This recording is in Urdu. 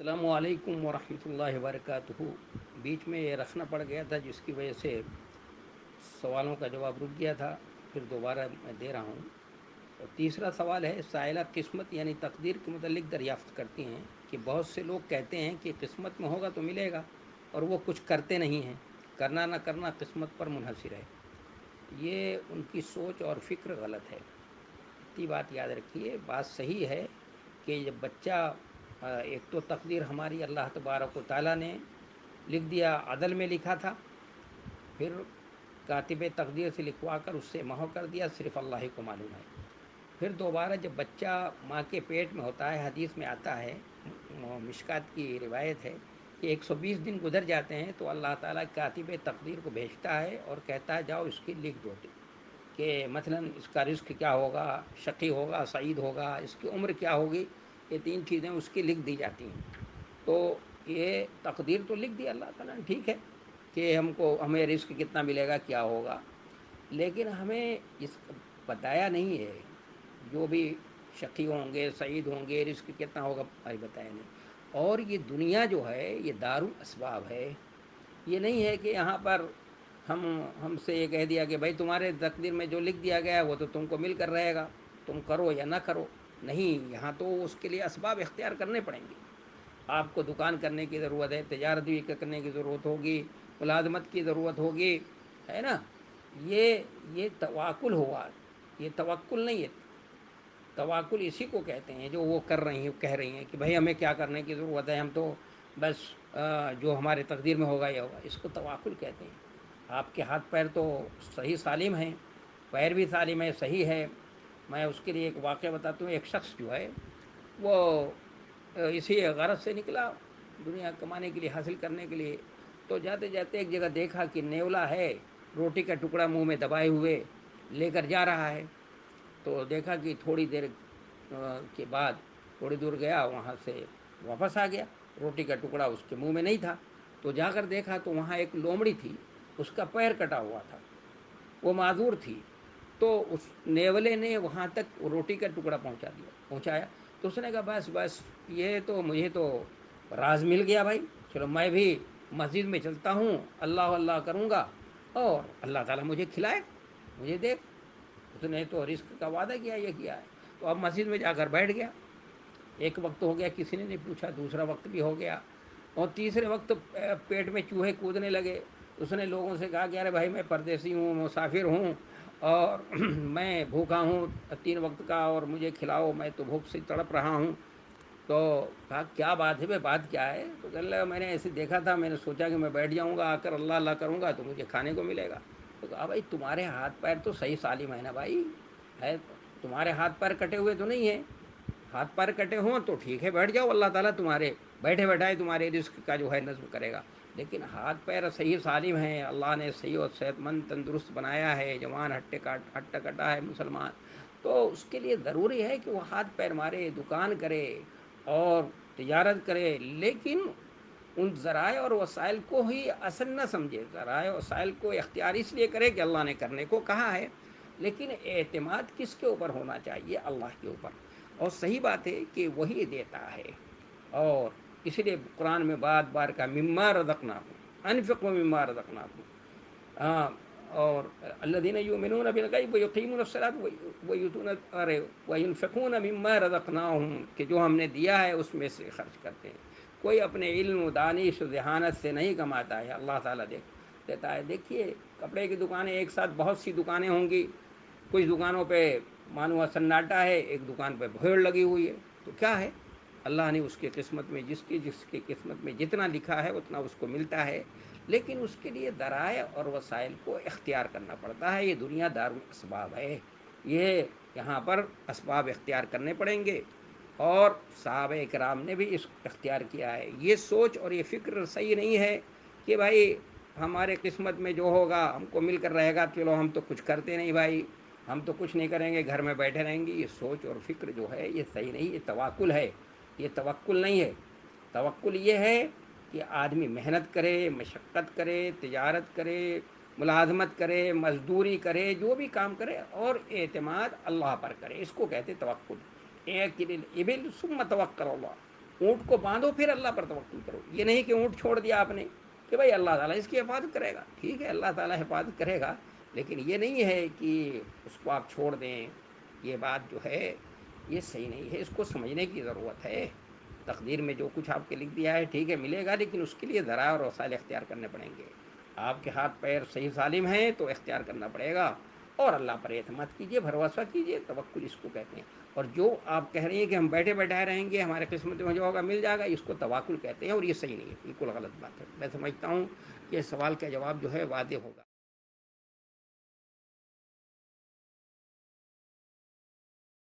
السلام علیکم ورحمۃ اللہ وبرکاتہ۔ بیچ میں یہ رکھنا پڑ گیا تھا جس کی وجہ سے سوالوں کا جواب رک گیا تھا، پھر دوبارہ میں دے رہا ہوں۔ اور تیسرا سوال ہے، سائلہ قسمت یعنی تقدیر کے متعلق دریافت کرتی ہیں کہ بہت سے لوگ کہتے ہیں کہ قسمت میں ہوگا تو ملے گا، اور وہ کچھ کرتے نہیں ہیں، کرنا نہ کرنا قسمت پر منحصر ہے۔ یہ ان کی سوچ اور فکر غلط ہے۔ اتنی بات یاد رکھیے، بات صحیح ہے کہ جب بچہ ایک تو تقدیر ہماری اللہ تبارک و تعالیٰ نے لکھ دیا، عدل میں لکھا تھا، پھر کاتب تقدیر سے لکھوا کر اس سے محو کر دیا، صرف اللہ ہی کو معلوم ہے۔ پھر دوبارہ جب بچہ ماں کے پیٹ میں ہوتا ہے، حدیث میں آتا ہے، مشکات کی روایت ہے کہ 120 دن گزر جاتے ہیں تو اللہ تعالیٰ کاتب تقدیر کو بھیجتا ہے اور کہتا ہے جاؤ اس کی لکھ دو کہ مثلا اس کا رزق کیا ہوگا، شقی ہوگا، سعید ہوگا، اس کی عمر کیا ہوگی، یہ 3 چیزیں اس کی لکھ دی جاتی ہیں۔ تو یہ تقدیر تو لکھ دی اللہ تعالیٰ نے، ٹھیک ہے کہ ہمیں رزق کتنا ملے گا، کیا ہوگا، لیکن ہمیں اس بتایا نہیں ہے جو بھی شقی ہوں گے، سعید ہوں گے، رزق کتنا ہوگا، بتایا نہیں۔ اور یہ دنیا جو ہے یہ دارالاسباب ہے۔ یہ نہیں ہے کہ یہاں پر ہم سے یہ کہہ دیا کہ بھائی تمہارے تقدیر میں جو لکھ دیا گیا ہے وہ تو تم کو مل کر رہے گا، تم کرو یا نہ کرو۔ نہیں، یہاں تو اس کے لیے اسباب اختیار کرنے پڑیں گے۔ آپ کو دکان کرنے کی ضرورت ہے، تجارت بھی کرنے کی ضرورت ہوگی، ملازمت کی ضرورت ہوگی، ہے نا۔ یہ تواکل ہوا، یہ توکل نہیں ہے۔ تواکل اسی کو کہتے ہیں جو وہ کر رہی ہیں، کہہ رہی ہیں کہ بھائی ہمیں کیا کرنے کی ضرورت ہے، ہم تو بس جو ہمارے تقدیر میں ہوگا یہ ہوگا، اس کو تواکل کہتے ہیں۔ آپ کے ہاتھ پیر تو صحیح سالم ہیں، پیر بھی سالم ہے، صحیح ہے۔ میں اس کے لیے ایک واقعہ بتاتا ہوں۔ ایک شخص جو ہے وہ اسی غرض سے نکلا دنیا کمانے کے لیے، حاصل کرنے کے لیے، تو جاتے جاتے ایک جگہ دیکھا کہ نیولا ہے، روٹی کا ٹکڑا منہ میں دبائے ہوئے لے کر جا رہا ہے۔ تو دیکھا کہ تھوڑی دیر کے بعد تھوڑی دور گیا، وہاں سے واپس آ گیا، روٹی کا ٹکڑا اس کے منہ میں نہیں تھا۔ تو جا کر دیکھا تو وہاں ایک لومڑی تھی، اس کا پیر کٹا ہوا تھا، وہ معذور تھی۔ تو اس نیولے نے وہاں تک روٹی کا ٹکڑا پہنچایا۔ تو اس نے کہا بس بس، یہ تو مجھے تو راز مل گیا بھائی، چلو میں بھی مسجد میں چلتا ہوں، اللہ اللہ کروں گا اور اللہ تعالیٰ مجھے کھلائے، مجھے دے۔ اس نے تو رزق کا وعدہ کیا، یہ کیا ہے۔ تو اب مسجد میں جا کر بیٹھ گیا۔ ایک وقت ہو گیا، کسی نے نہیں پوچھا، دوسرا وقت بھی ہو گیا، اور تیسرے وقت پیٹ میں چوہے کودنے لگے۔ اس نے لوگوں سے کہا کہ ارے بھائی میں پردیسی ہوں، مسافر ہوں، اور میں بھوکا ہوں 3 وقت کا، اور مجھے کھلاؤ، میں تو بھوک سے تڑپ رہا ہوں۔ تو کہا کیا بات ہے بھائی، بات کیا ہے؟ تو کہنے لگا میں نے ایسے دیکھا تھا، میں نے سوچا کہ میں بیٹھ جاؤں گا، آ کر اللہ اللہ کروں گا تو مجھے کھانے کو ملے گا۔ تو کہا بھائی تمہارے ہاتھ پیر تو صحیح سالم ہے نا بھائی، ہے تمہارے ہاتھ پیر کٹے ہوئے تو نہیں ہیں؟ ہاتھ پیر کٹے ہوں تو ٹھیک ہے، بیٹھ جاؤ، اللہ تعالیٰ تمہارے بیٹھے بیٹھائے تمہارے رزق کا جو ہے نظم کرے گا۔ لیکن ہاتھ پیر صحیح سالم ہیں، اللہ نے صحیح اور صحت مند تندرست بنایا ہے، جوان ہٹا کٹا ہے مسلمان، تو اس کے لیے ضروری ہے کہ وہ ہاتھ پیر مارے، دکان کرے اور تجارت کرے، لیکن ان ذرائع اور وسائل کو ہی اصل نہ سمجھے۔ ذرائع وسائل کو اختیار اس لیے کرے کہ اللہ نے کرنے کو کہا ہے، لیکن اعتماد کس کے اوپر ہونا چاہیے؟ اللہ کے اوپر۔ اور صحیح بات ہے کہ وہی دیتا ہے، اور اس لیے قرآن میں بار بار کا مما رزقناکم انفقوا مما رزقناکم، ہاں، اور الذین یؤمنون بالغیب ویقیمون الصلاۃ وینفقون مما رزقناہم، کہ جو ہم نے دیا ہے اس میں سے خرچ کرتے ہیں۔ کوئی اپنے علم و دانش و ذہانت سے نہیں کماتا ہے، اللہ تعالیٰ دیتا ہے۔ دیکھیے کپڑے کی دکانیں ایک ساتھ بہت سی دکانیں ہوں گی، کچھ دکانوں پہ مانو سناٹا ہے، ایک دکان پہ بھیڑ لگی ہوئی ہے، تو کیا ہے؟ اللہ نے اس کی قسمت میں جس کی قسمت میں جتنا لکھا ہے اتنا اس کو ملتا ہے، لیکن اس کے لیے ذرائع اور وسائل کو اختیار کرنا پڑتا ہے۔ یہ دنیا دارالاسباب ہے، یہ یہاں پر اسباب اختیار کرنے پڑیں گے، اور صحابہ کرام نے بھی اس اختیار کیا ہے۔ یہ سوچ اور یہ فکر صحیح نہیں ہے کہ بھائی ہمارے قسمت میں جو ہوگا ہم کو مل کر رہے گا، چلو ہم تو کچھ کرتے نہیں بھائی، ہم تو کچھ نہیں کریں گے، گھر میں بیٹھے رہیں گے۔ یہ سوچ اور فکر جو ہے یہ صحیح نہیں، یہ تواکل ہے، یہ توکل نہیں ہے۔ توکل یہ ہے کہ آدمی محنت کرے، مشقت کرے، تجارت کرے، ملازمت کرے، مزدوری کرے، جو بھی کام کرے، اور اعتماد اللہ پر کرے، اس کو کہتے توکل۔ ایک الابل ثم توکل اللہ، اونٹ کو باندھو پھر اللہ پر توکل کرو. یہ نہیں کہ اونٹ چھوڑ دیا آپ نے کہ بھائی اللہ تعالیٰ اس کی حفاظت کرے گا. ٹھیک ہے اللہ تعالیٰ حفاظت کرے گا، لیکن یہ نہیں ہے کہ اس کو آپ چھوڑ دیں. یہ بات جو ہے یہ صحیح نہیں ہے، اس کو سمجھنے کی ضرورت ہے. تقدیر میں جو کچھ آپ کے لکھ دیا ہے ٹھیک ہے ملے گا، لیکن اس کے لیے ذرائع اور وسائل اختیار کرنے پڑیں گے. آپ کے ہاتھ پیر صحیح سالم ہیں تو اختیار کرنا پڑے گا، اور اللہ پر اعتماد کیجیے، بھروسہ کیجیے. توکل اس کو کہتے ہیں. اور جو آپ کہہ رہی ہیں کہ ہم بیٹھے بیٹھے رہیں گے ہمارے قسمت میں جو ہوگا مل جائے گا، اس کو تواکل کہتے ہیں، اور یہ صحیح نہیں ہے، بالکل غلط بات ہے. میں سمجھتا ہوں کہ سوال کا جواب جو ہے واضح ہوگا.